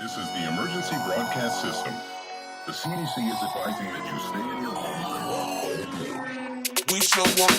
This is the emergency broadcast system. The CDC is advising that you stay in your home. We show up.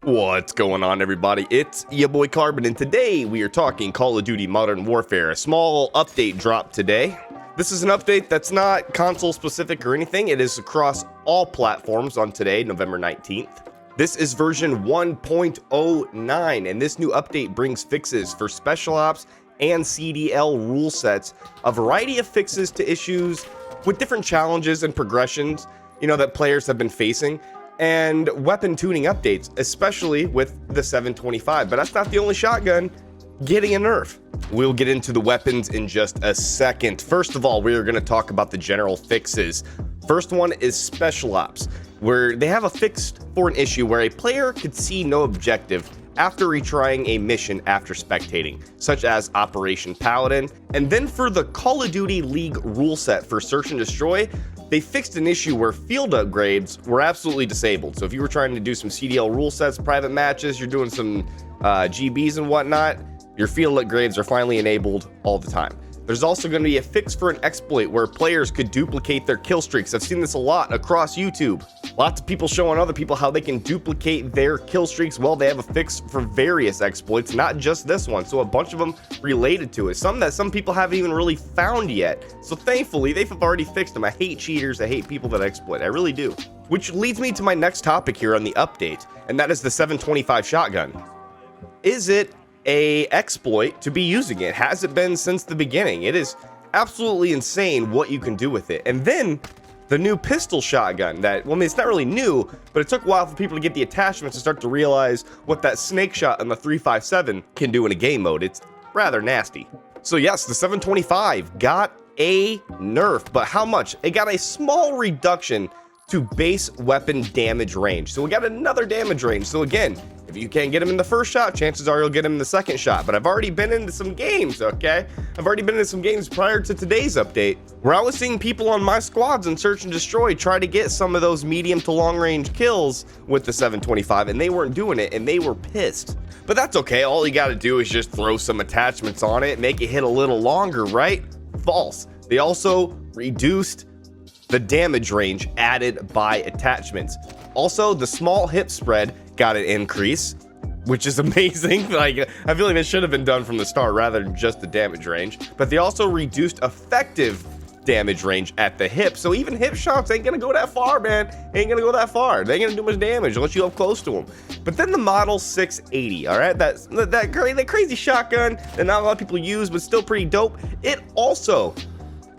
What's going on, everybody? It's your boy Carbon, and today we are talking Call of Duty Modern Warfare. A small update dropped today. This is an update that's not console specific or anything. It is across all platforms on today, November 19th. This is version 1.09, and this new update brings fixes for Special Ops and CDL rule sets, a variety of fixes to issues with different challenges and progressions, that players have been facing, and weapon tuning updates, especially with the 725. But that's not the only shotgun getting a nerf. We'll get into the weapons in just a second. First of all, we are going to talk about the general fixes. First one is Special Ops, where they have a fix for an issue where a player could see no objective after retrying a mission after spectating, such as Operation Paladin. And then for the Call of Duty League rule set for Search and Destroy, they fixed an issue where field upgrades were absolutely disabled. So if you were trying to do some CDL rule sets, private matches, you're doing some GBs and whatnot, your field upgrades are finally enabled all the time. There's also going to be a fix for an exploit where players could duplicate their kill streaks. I've seen this a lot across YouTube. Lots of people showing other people how they can duplicate their kill streaks. Well, they have a fix for various exploits, not just this one. So a bunch of them related to it. Some that some people haven't even really found yet. So thankfully, they've already fixed them. I hate cheaters. I hate people that exploit. I really do. Which leads me to my next topic here on the update, and that is the 725 shotgun. Is it a exploit to be using it? Has it been since the beginning? It is absolutely insane what you can do with it. And then the new pistol shotgun that, well, I mean, it's not really new, but it took a while for people to get the attachments to start to realize what that snake shot on the 357 can do in a game mode. It's rather nasty. So yes, the 725 got a nerf, but how much? It got a small reduction to base weapon damage range. So we got another damage range. So again, if you can't get him in the first shot, chances are you'll get him in the second shot. But I've already been into some games, okay? I've already been into some games prior to today's update where I was seeing people on my squads in Search and Destroy try to get some of those medium to long range kills with the 725, and they weren't doing it, and they were pissed. But that's okay. All you got to do is just throw some attachments on it, make it hit a little longer, right? False. They also reduced the damage range added by attachments. Also, the small hip spread got an increase, which is amazing. Like, I feel like this should have been done from the start rather than just the damage range. But they also reduced effective damage range at the hip. So even hip shots ain't gonna go that far, man. Ain't gonna go that far. They ain't gonna do much damage unless you up close to them. But then the Model 680, all right, that crazy shotgun that not a lot of people use, but still pretty dope. It also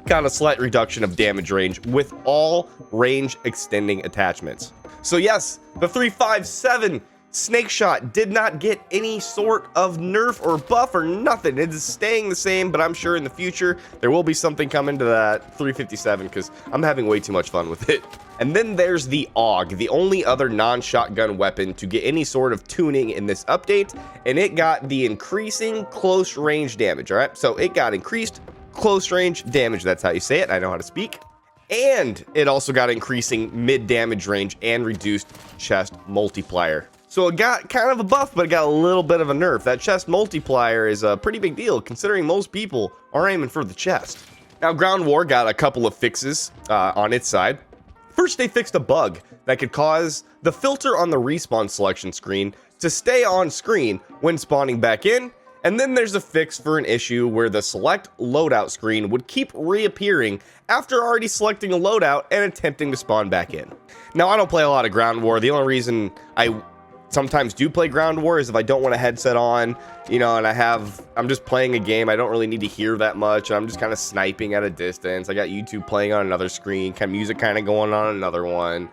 got a slight reduction of damage range with all range extending attachments. So yes, the 357 snake shot did not get any sort of nerf or buff or nothing. It is staying the same, but I'm sure in the future there will be something coming to that 357 because I'm having way too much fun with it. And then there's the AUG, the only other non-shotgun weapon to get any sort of tuning in this update, and it got the increasing close range damage, all right? So it got increased close range damage, that's how you say it, I know how to speak. And it also got increasing mid damage range and reduced chest multiplier. So it got kind of a buff, but it got a little bit of a nerf. That chest multiplier is a pretty big deal considering most people are aiming for the chest. Now Ground War got a couple of fixes on its side. First, they fixed a bug that could cause the filter on the respawn selection screen to stay on screen when spawning back in. And then there's a fix for an issue where the select loadout screen would keep reappearing after already selecting a loadout and attempting to spawn back in. Now, I don't play a lot of Ground War. The only reason I sometimes do play Ground War is if I don't want a headset on, and I'm just playing a game. I don't really need to hear that much. I'm just kind of sniping at a distance. I got YouTube playing on another screen, music kind of going on another one,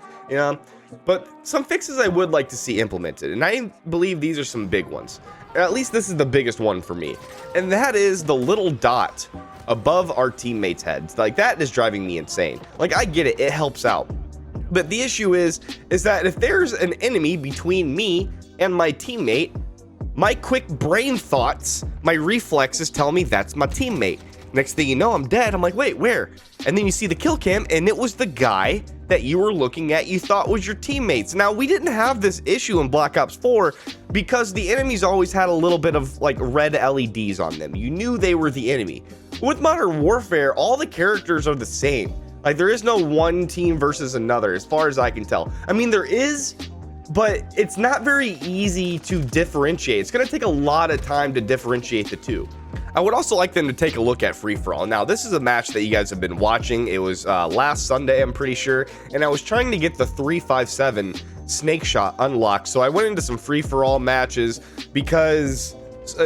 But some fixes I would like to see implemented, and I believe these are some big ones. At least this is the biggest one for me, and that is the little dot above our teammates' heads. Like, that is driving me insane. Like, I get it, it helps out. But the issue is that if there's an enemy between me and my teammate, my quick brain thoughts, my reflexes tell me that's my teammate. Next thing you know, I'm dead. I'm like, wait, where? And then you see the kill cam, and it was the guy that you were looking at you thought was your teammates. Now, we didn't have this issue in Black Ops 4 because the enemies always had a little bit of like red LEDs on them. You knew they were the enemy. With Modern Warfare, all the characters are the same. Like, there is no one team versus another, as far as I can tell. I mean, there is, but it's not very easy to differentiate. It's gonna take a lot of time to differentiate the two. I would also like them to take a look at free-for-all. Now, this is a match that you guys have been watching. It was last Sunday, I'm pretty sure, and I was trying to get the 357 snake shot unlocked, so I went into some free-for-all matches because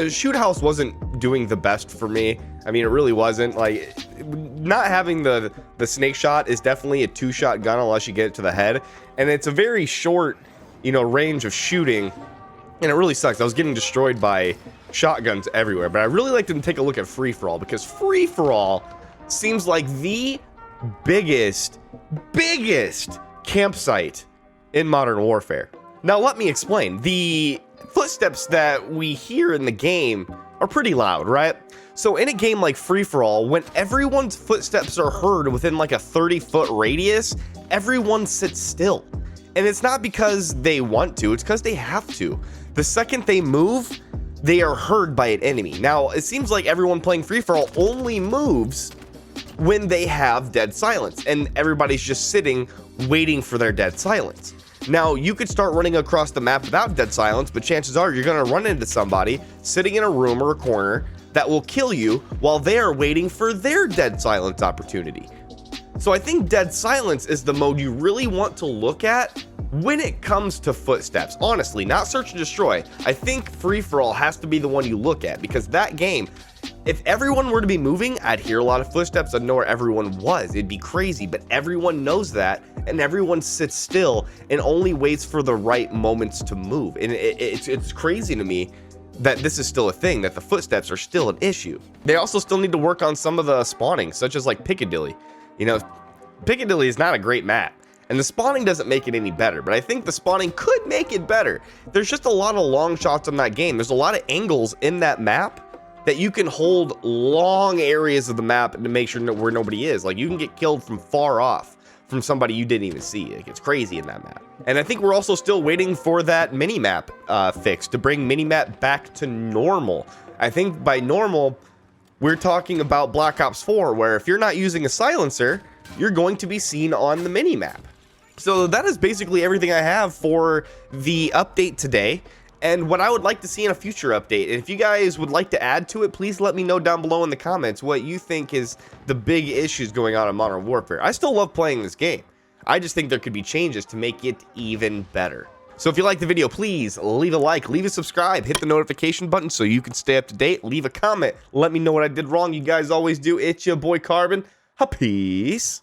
Shoot House wasn't doing the best for me. I mean, it really wasn't. Like, not having the snake shot is definitely a two-shot gun unless you get it to the head, and it's a very short, you know, range of shooting, and it really sucks. I was getting destroyed by shotguns everywhere, but I really like to take a look at free-for-all because free-for-all seems like the biggest campsite in Modern Warfare. Now, let me explain. The footsteps that we hear in the game are pretty loud, right? So in a game like free-for-all, when everyone's footsteps are heard within like a 30-foot radius, everyone sits still. And it's not because they want to, it's because they have to. The second they move, they are heard by an enemy. Now, it seems like everyone playing free-for-all only moves when they have dead silence, and everybody's just sitting waiting for their dead silence. Now, you could start running across the map without dead silence, but chances are you're gonna run into somebody sitting in a room or a corner that will kill you while they are waiting for their dead silence opportunity. So I think dead silence is the mode you really want to look at when it comes to footsteps. Honestly, not search and destroy. I think free-for-all has to be the one you look at, because that game, if everyone were to be moving, I'd hear a lot of footsteps. I'd know where everyone was. It'd be crazy, but everyone knows that, and everyone sits still and only waits for the right moments to move. And it's crazy to me that this is still a thing, that the footsteps are still an issue. They also still need to work on some of the spawning, such as like Piccadilly. You know, Piccadilly is not a great map, and the spawning doesn't make it any better, but I think the spawning could make it better. There's just a lot of long shots in that game. There's a lot of angles in that map that you can hold long areas of the map to make sure where nobody is. Like, you can get killed from far off from somebody you didn't even see. Like, it's crazy in that map. And I think we're also still waiting for that mini-map fix to bring mini-map back to normal. I think by normal, we're talking about Black Ops 4, where if you're not using a silencer, you're going to be seen on the mini-map. So that is basically everything I have for the update today, and what I would like to see in a future update. And if you guys would like to add to it, please let me know down below in the comments what you think is the big issues going on in Modern Warfare. I still love playing this game. I just think there could be changes to make it even better. So if you liked the video, please leave a like, leave a subscribe, hit the notification button so you can stay up to date, leave a comment, let me know what I did wrong. You guys always do. It's your boy Carbon. Peace.